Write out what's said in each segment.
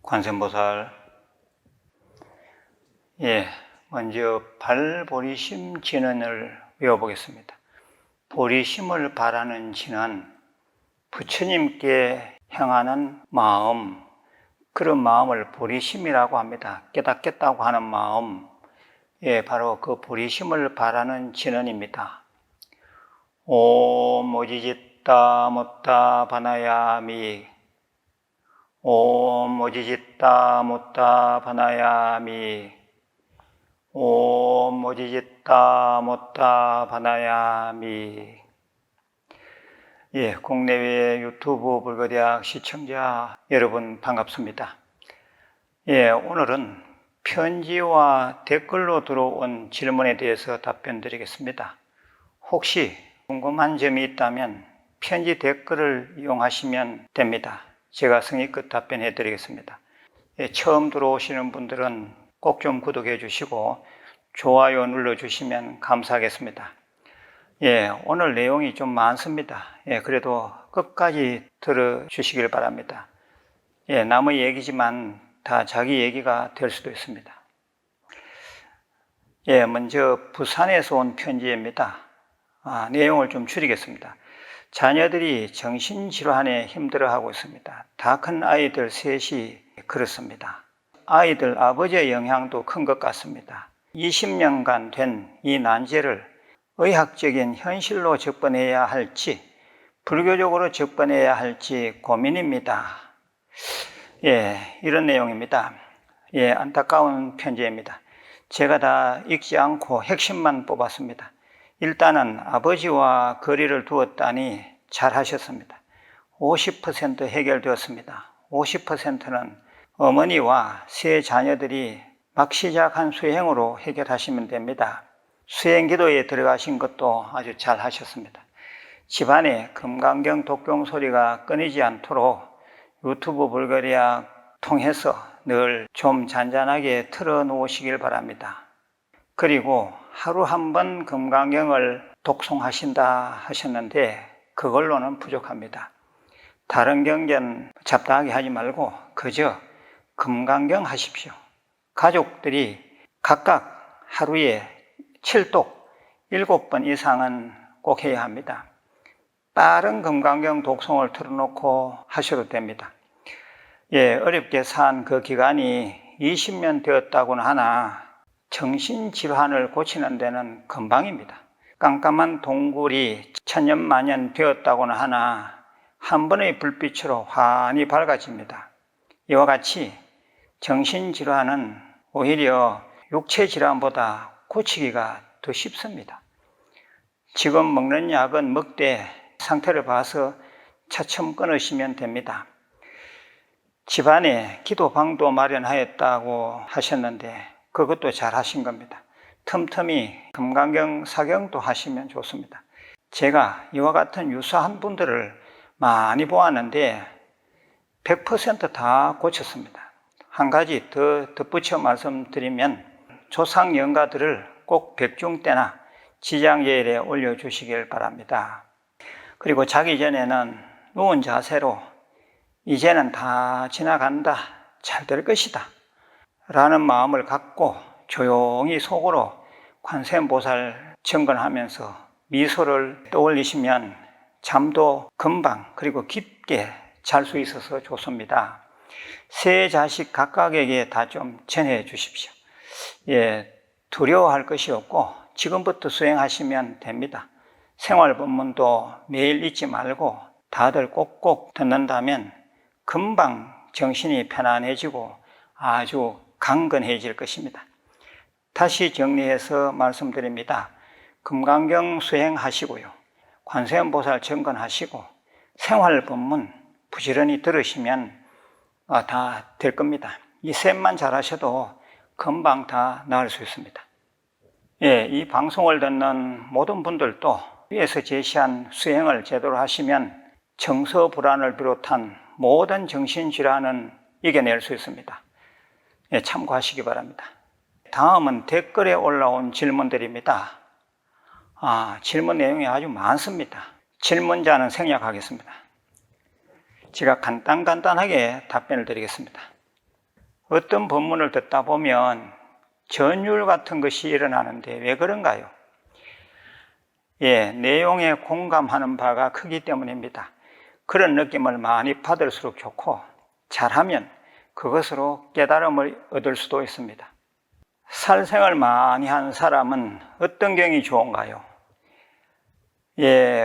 관세음보살. 먼저 발보리심 진언을 외워보겠습니다. 보리심을 바라는 진언, 부처님께 향하는 마음, 그런 마음을 보리심이라고 합니다. 깨닫겠다고 하는 마음, 바로 그 보리심을 바라는 진언입니다. 옴 오지짓다 못다 바나야미, 옴 오지짓다 못다 바나야미, 옴 오지짓다 못다 바나야미. 국내외 유튜브 불거대학 시청자 여러분 반갑습니다. 오늘은 편지와 댓글로 들어온 질문에 대해서 답변 드리겠습니다. 혹시 궁금한 점이 있다면 편지 댓글을 이용하시면 됩니다. 제가 성의껏 답변해 드리겠습니다. 처음 들어오시는 분들은 꼭 좀 구독해 주시고 좋아요 눌러 주시면 감사하겠습니다. 오늘 내용이 좀 많습니다. 그래도 끝까지 들어주시길 바랍니다. 남의 얘기지만 다 자기 얘기가 될 수도 있습니다. 먼저 부산에서 온 편지입니다. 내용을 좀 줄이겠습니다. 자녀들이 정신질환에 힘들어하고 있습니다. 다 큰 아이들 셋이 그렇습니다. 아이들 아버지의 영향도 큰 것 같습니다. 20년간 된 이 난제를 의학적인 현실로 접근해야 할지 불교적으로 접근해야 할지 고민입니다. 이런 내용입니다. 안타까운 편지입니다. 제가 다 읽지 않고 핵심만 뽑았습니다. 일단은 아버지와 거리를 두었다니 잘하셨습니다. 50% 해결되었습니다. 50%는 어머니와 세 자녀들이 막 시작한 수행으로 해결하시면 됩니다. 수행기도에 들어가신 것도 아주 잘 하셨습니다. 집안에 금강경 독경 소리가 끊이지 않도록 유튜브 불거리약 통해서 늘 좀 잔잔하게 틀어놓으시길 바랍니다. 그리고 하루 한 번 금강경을 독송하신다 하셨는데 그걸로는 부족합니다. 다른 경전 잡다하게 하지 말고 그저 금강경 하십시오. 가족들이 각각 하루에 7독 7번 이상은 꼭 해야 합니다. 빠른 금강경 독송을 틀어놓고 하셔도 됩니다. 어렵게 산 그 기간이 20년 되었다고는 하나 정신질환을 고치는 데는 금방입니다. 깜깜한 동굴이 천년만년 되었다고는 하나 한 번의 불빛으로 환히 밝아집니다. 이와 같이 정신질환은 오히려 육체질환보다 고치기가 더 쉽습니다. 지금 먹는 약은 먹되 상태를 봐서 차츰 끊으시면 됩니다. 집안에 기도방도 마련하였다고 하셨는데 그것도 잘 하신 겁니다. 틈틈이 금강경 사경도 하시면 좋습니다. 제가 이와 같은 유사한 분들을 많이 보았는데 100% 다 고쳤습니다. 한 가지 더 덧붙여 말씀드리면 조상 영가들을 꼭 백중때나 지장예일에 올려주시길 바랍니다. 그리고 자기 전에는 누운 자세로 이제는 다 지나간다, 잘 될 것이다 라는 마음을 갖고 조용히 속으로 관세음보살 정근하면서 미소를 떠올리시면 잠도 금방 그리고 깊게 잘 수 있어서 좋습니다. 세 자식 각각에게 다 좀 전해 주십시오. 두려워할 것이 없고 지금부터 수행하시면 됩니다. 생활법문도 매일 잊지 말고 다들 꼭꼭 듣는다면 금방 정신이 편안해지고 아주 강건해질 것입니다. 다시 정리해서 말씀드립니다. 금강경 수행하시고요. 관세음보살 정근하시고 생활법문 부지런히 들으시면 다 될 겁니다. 이 셋만 잘하셔도 금방 다 나을 수 있습니다. 이 방송을 듣는 모든 분들도 위에서 제시한 수행을 제대로 하시면 정서불안을 비롯한 모든 정신질환은 이겨낼 수 있습니다. 참고하시기 바랍니다. 다음은 댓글에 올라온 질문들입니다. 질문 내용이 아주 많습니다. 질문자는 생략하겠습니다. 제가 간단하게 답변을 드리겠습니다. 어떤 본문을 듣다 보면 전율 같은 것이 일어나는데 왜 그런가요? 내용에 공감하는 바가 크기 때문입니다. 그런 느낌을 많이 받을수록 좋고, 잘하면 그것으로 깨달음을 얻을 수도 있습니다. 살생을 많이 한 사람은 어떤 경이 좋은가요?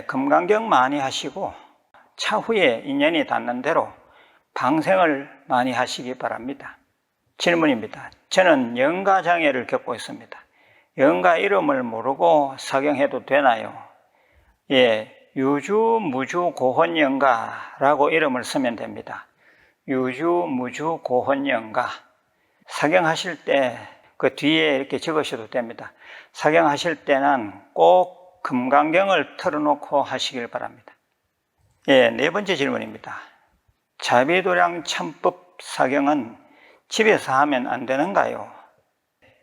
금강경 많이 하시고 차후에 인연이 닿는 대로 방생을 많이 하시기 바랍니다. 질문입니다. 저는 영가장애를 겪고 있습니다. 영가 이름을 모르고 사경해도 되나요? 유주무주고혼영가라고 이름을 쓰면 됩니다. 유주무주고혼영가. 사경하실 때 그 뒤에 이렇게 적으셔도 됩니다. 사경하실 때는 꼭 금강경을 틀어놓고 하시길 바랍니다. 네 번째 질문입니다. 자비도량 참법 사경은 집에서 하면 안 되는가요?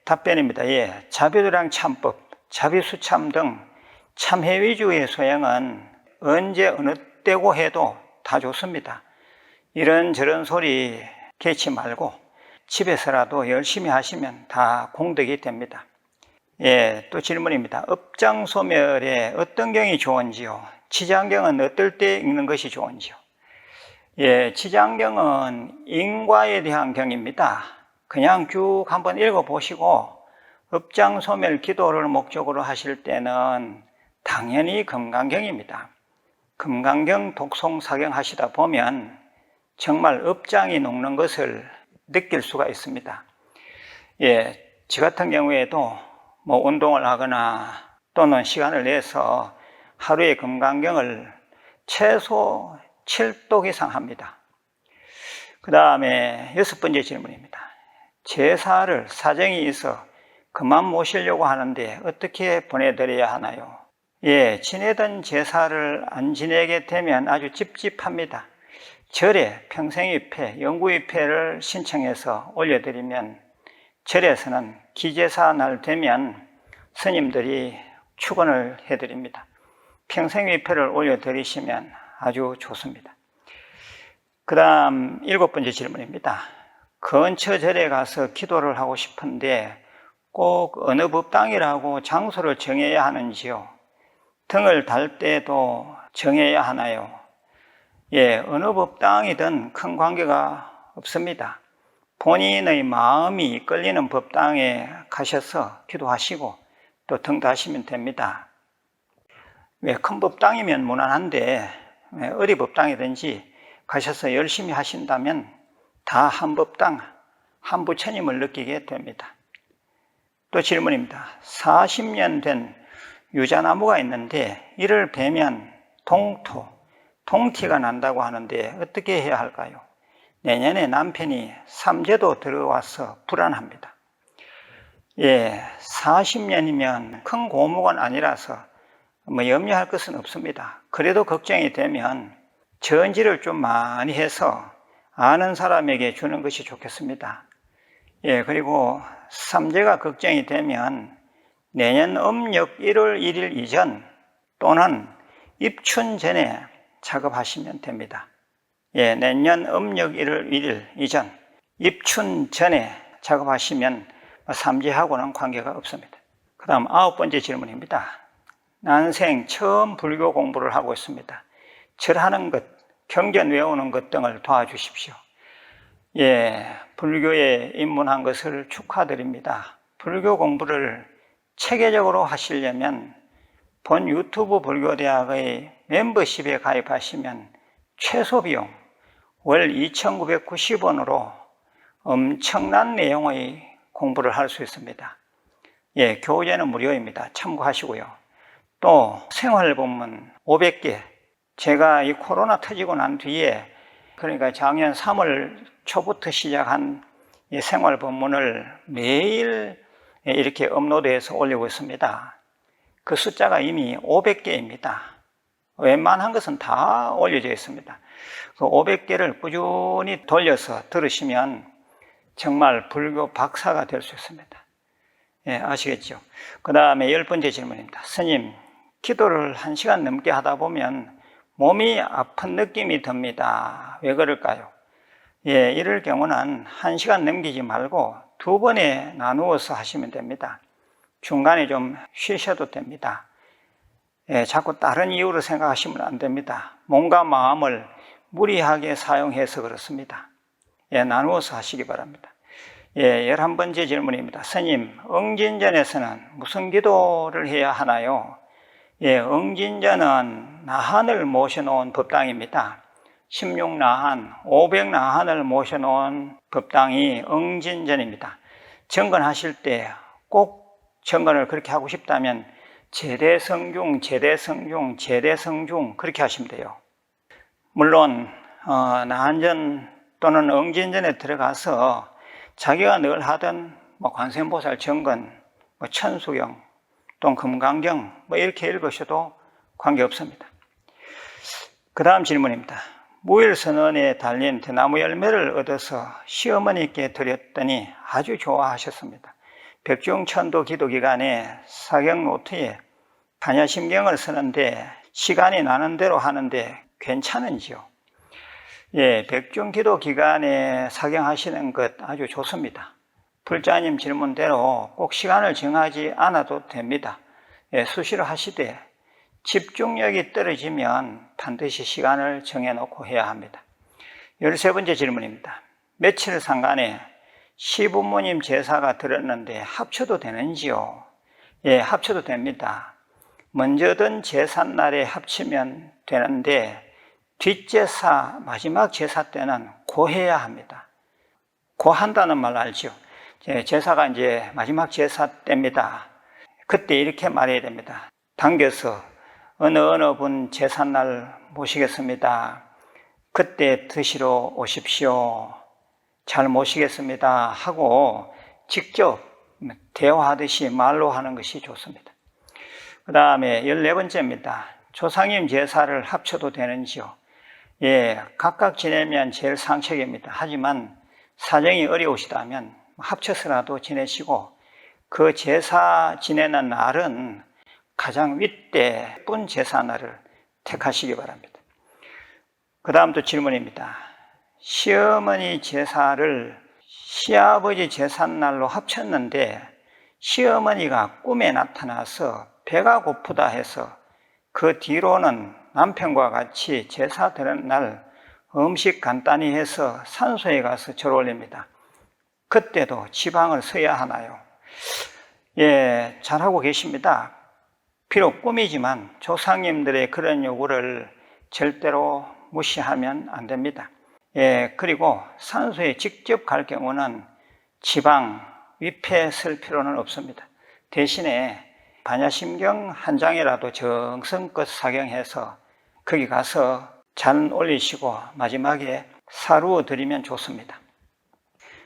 답변입니다. 자비도량 참법, 자비수참 등 참회 위주의 소양은 언제 어느 때고 해도 다 좋습니다. 이런저런 소리 개치 말고 집에서라도 열심히 하시면 다 공덕이 됩니다. 또 질문입니다. 업장소멸에 어떤 경이 좋은지요? 치장경은 어떨 때 읽는 것이 좋은지요? 치장경은 인과에 대한 경입니다. 그냥 쭉 한번 읽어보시고 업장소멸 기도를 목적으로 하실 때는 당연히 금강경입니다. 금강경 독송사경 하시다 보면 정말 업장이 녹는 것을 느낄 수가 있습니다. 저 같은 경우에도 운동을 하거나 또는 시간을 내서 하루에 금강경을 최소 7독 이상 합니다. 그 다음에 6번째 질문입니다. 제사를 사정이 있어 그만 모시려고 하는데 어떻게 보내드려야 하나요? 지내던 제사를 안 지내게 되면 아주 찝찝합니다. 절에 평생위패, 영구위패를 신청해서 올려드리면 절에서는 기제사 날 되면 스님들이 축원을 해드립니다. 평생위패를 올려드리시면 아주 좋습니다. 그 다음 7번째 질문입니다. 근처 절에 가서 기도를 하고 싶은데 꼭 어느 법당이라고 장소를 정해야 하는지요? 등을 달 때도 정해야 하나요? 어느 법당이든 큰 관계가 없습니다. 본인의 마음이 이끌리는 법당에 가셔서 기도하시고 또 등 다시면 됩니다. 큰 법당이면 무난한데 어디 법당이든지 가셔서 열심히 하신다면 다 한 법당, 한 부처님을 느끼게 됩니다. 또 질문입니다. 40년 된 유자나무가 있는데 이를 베면 동티가 난다고 하는데 어떻게 해야 할까요? 내년에 남편이 삼재도 들어와서 불안합니다. 40년이면 큰 고목은 아니라서 염려할 것은 없습니다. 그래도 걱정이 되면 전지를 좀 많이 해서 아는 사람에게 주는 것이 좋겠습니다. 그리고 삼재가 걱정이 되면 내년 음력 1월 1일 이전 또는 입춘 전에 작업하시면 됩니다. 내년 음력 1월 1일 이전, 입춘 전에 작업하시면 삼재하고는 관계가 없습니다. 그 다음 9번째 질문입니다. 난생 처음 불교 공부를 하고 있습니다. 절하는 것, 경전 외우는 것 등을 도와주십시오. 불교에 입문한 것을 축하드립니다. 불교 공부를 체계적으로 하시려면 본 유튜브 불교대학의 멤버십에 가입하시면 최소 비용 월 2,990원으로 엄청난 내용의 공부를 할 수 있습니다. 교재는 무료입니다. 참고하시고요. 또 생활본문 500개, 제가 이 코로나 터지고 난 뒤에 그러니까 작년 3월 초부터 시작한 이 생활본문을 매일 이렇게 업로드해서 올리고 있습니다. 그 숫자가 이미 500개입니다. 웬만한 것은 다 올려져 있습니다. 그 500개를 꾸준히 돌려서 들으시면 정말 불교 박사가 될 수 있습니다. 아시겠죠? 그 다음에 10번째 질문입니다. 스님, 기도를 1시간 넘게 하다 보면 몸이 아픈 느낌이 듭니다. 왜 그럴까요? 이럴 경우는 1시간 넘기지 말고 2번에 나누어서 하시면 됩니다. 중간에 좀 쉬셔도 됩니다. 자꾸 다른 이유로 생각하시면 안 됩니다. 몸과 마음을 무리하게 사용해서 그렇습니다. 나누어서 하시기 바랍니다. 11번째 질문입니다. 스님, 응진전에서는 무슨 기도를 해야 하나요? 응진전은 나한을 모셔놓은 법당입니다. 16나한, 500나한을 모셔놓은 법당이 응진전입니다. 정건하실 때 꼭 정건을 그렇게 하고 싶다면 제대성중, 제대성중, 제대성중 그렇게 하시면 돼요. 물론 나한전 또는 응진전에 들어가서 자기가 늘 하던 관세음보살 정건, 천수경, 또는 금강경 이렇게 읽으셔도 관계없습니다. 그 다음 질문입니다. 무일선언에 달린 대나무 열매를 얻어서 시어머니께 드렸더니 아주 좋아하셨습니다. 백중천도 기도 기간에 사경 노트에 반야심경을 쓰는데 시간이 나는 대로 하는데 괜찮은지요? 백중기도 기간에 사경하시는 것 아주 좋습니다. 불자님 질문대로 꼭 시간을 정하지 않아도 됩니다. 수시로 하시되 집중력이 떨어지면 반드시 시간을 정해놓고 해야 합니다. 13번째 질문입니다. 며칠 상간에 시부모님 제사가 들었는데 합쳐도 되는지요? 합쳐도 됩니다. 먼저 든 제삿날에 합치면 되는데 뒷제사, 마지막 제사 때는 고해야 합니다. 고한다는 말 알죠? 제사가 이제 마지막 제사 때입니다. 그때 이렇게 말해야 됩니다. 당겨서 어느 분 제삿날 모시겠습니다. 그때 드시러 오십시오. 잘 모시겠습니다 하고 직접 대화하듯이 말로 하는 것이 좋습니다. 그 다음에 14번째입니다. 조상님 제사를 합쳐도 되는지요? 각각 지내면 제일 상책입니다. 하지만 사정이 어려우시다면 합쳐서라도 지내시고 그 제사 지내는 날은 가장 윗대뿐 제사날을 택하시기 바랍니다. 그 다음 또 질문입니다. 시어머니 제사를 시아버지 제삿날로 합쳤는데 시어머니가 꿈에 나타나서 배가 고프다 해서 그 뒤로는 남편과 같이 제사 드는 날 음식 간단히 해서 산소에 가서 절 올립니다. 그때도 지방을 써야 하나요? 잘하고 계십니다. 비록 꿈이지만 조상님들의 그런 요구를 절대로 무시하면 안 됩니다. 그리고 산소에 직접 갈 경우는 지방, 위패 쓸 필요는 없습니다. 대신에 반야심경 한 장이라도 정성껏 사경해서 거기 가서 잔 올리시고 마지막에 사루어 드리면 좋습니다.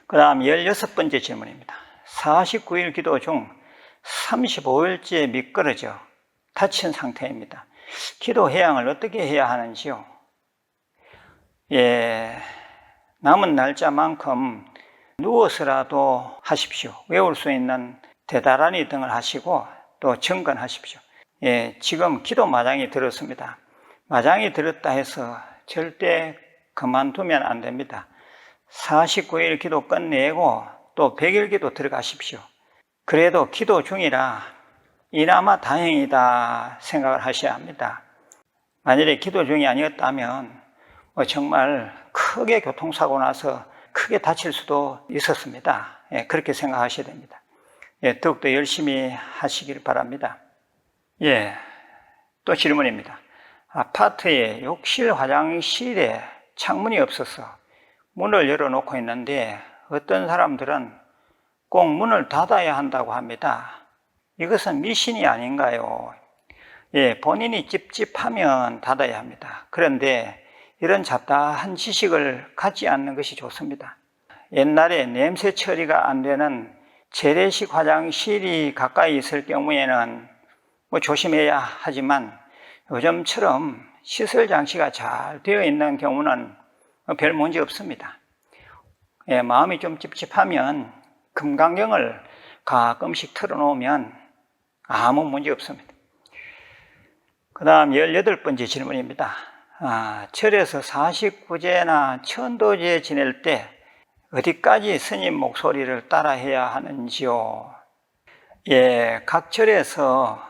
그 다음 16번째 질문입니다. 49일 기도 중 35일째 미끄러져 다친 상태입니다. 기도 해양을 어떻게 해야 하는지요? 남은 날짜만큼 누워서라도 하십시오. 외울 수 있는 대다라니 등을 하시고 또 정건하십시오. 지금 기도 마장이 들었습니다. 마장이 들었다 해서 절대 그만두면 안 됩니다. 49일 기도 끝내고 또 100일 기도 들어가십시오. 그래도 기도 중이라 이나마 다행이다 생각을 하셔야 합니다. 만일에 기도 중이 아니었다면 정말 크게 교통사고 나서 크게 다칠 수도 있었습니다. 그렇게 생각하셔야 됩니다. 더욱더 열심히 하시길 바랍니다. 또 질문입니다. 아파트에 욕실 화장실에 창문이 없어서 문을 열어놓고 있는데 어떤 사람들은 꼭 문을 닫아야 한다고 합니다. 이것은 미신이 아닌가요? 본인이 찝찝하면 닫아야 합니다. 그런데 이런 잡다한 지식을 갖지 않는 것이 좋습니다. 옛날에 냄새 처리가 안 되는 재래식 화장실이 가까이 있을 경우에는 조심해야 하지만 요즘처럼 시설 장치가 잘 되어 있는 경우는 별 문제 없습니다. 마음이 좀 찝찝하면 금강경을 가끔씩 틀어놓으면 아무 문제 없습니다. 그 다음 18번째 질문입니다. 절에서 49제나 천도제 지낼 때 어디까지 스님 목소리를 따라해야 하는지요? 예, 각 절에서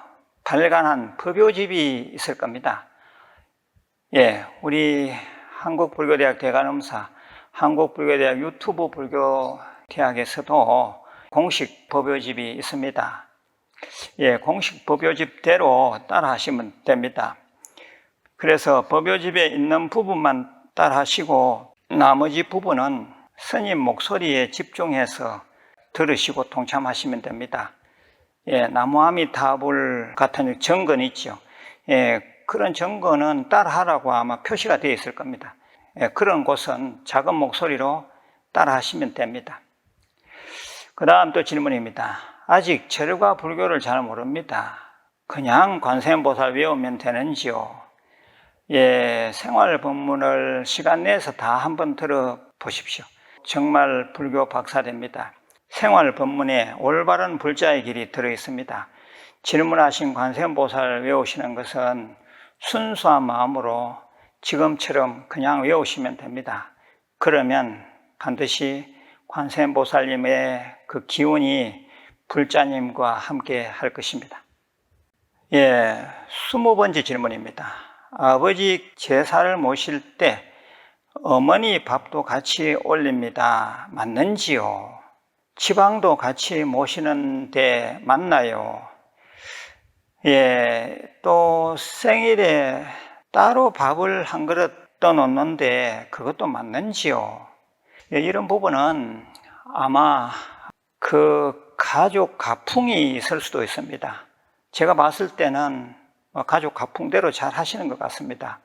발간한 법요집이 있을 겁니다. 예, 우리 한국불교대학 대관음사, 한국불교대학 유튜브 불교대학에서도 공식 법요집이 있습니다. 예, 공식 법요집대로 따라 하시면 됩니다. 그래서 법요집에 있는 부분만 따라 하시고 나머지 부분은 스님 목소리에 집중해서 들으시고 통참하시면 됩니다. 예, 나무아미타불 같은 정건 있죠. 예, 그런 정건은 따라하라고 아마 표시가 되어 있을 겁니다. 예, 그런 곳은 작은 목소리로 따라하시면 됩니다. 그 다음 또 질문입니다. 아직 절과 불교를 잘 모릅니다. 그냥 관세음보살 외우면 되는지요? 예, 생활 법문을 시간 내서 다 한번 들어보십시오. 정말 불교 박사됩니다. 생활 법문에 올바른 불자의 길이 들어있습니다. 질문하신 관세음보살 외우시는 것은 순수한 마음으로 지금처럼 그냥 외우시면 됩니다. 그러면 반드시 관세음보살님의 그 기운이 불자님과 함께 할 것입니다. 예, 20번째 질문입니다. 아버지 제사를 모실 때 어머니 밥도 같이 올립니다. 맞는지요? 지방도 같이 모시는데 맞나요? 예, 또 생일에 따로 밥을 한 그릇 떠놓는데 그것도 맞는지요? 예, 이런 부분은 아마 그 가족 가풍이 있을 수도 있습니다. 제가 봤을 때는 가족 가풍대로 잘 하시는 것 같습니다.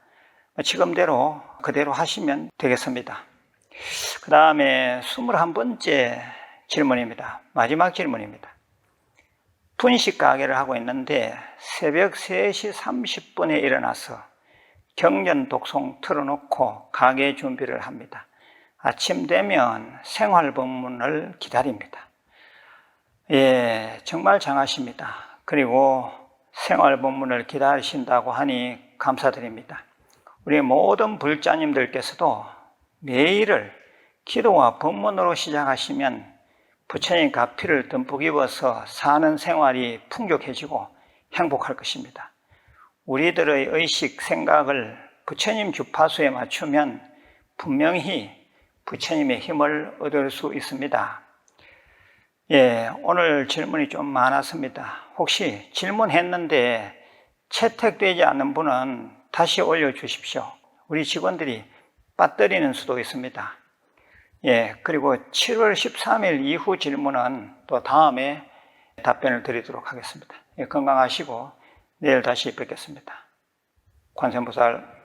지금대로 그대로 하시면 되겠습니다. 그 다음에 21번째 질문입니다. 마지막 질문입니다. 분식 가게를 하고 있는데 새벽 3시 30분에 일어나서 경전 독송 틀어놓고 가게 준비를 합니다. 아침 되면 생활 법문을 기다립니다. 예, 정말 장하십니다. 그리고 생활 법문을 기다리신다고 하니 감사드립니다. 우리 모든 불자님들께서도 매일을 기도와 법문으로 시작하시면 부처님 가피를 듬뿍 입어서 사는 생활이 풍족해지고 행복할 것입니다. 우리들의 의식, 생각을 부처님 주파수에 맞추면 분명히 부처님의 힘을 얻을 수 있습니다. 예, 오늘 질문이 좀 많았습니다. 혹시 질문했는데 채택되지 않는 분은 다시 올려주십시오. 우리 직원들이 빠뜨리는 수도 있습니다. 예, 그리고 7월 13일 이후 질문은 또 다음에 답변을 드리도록 하겠습니다. 예, 건강하시고 내일 다시 뵙겠습니다. 관세음보살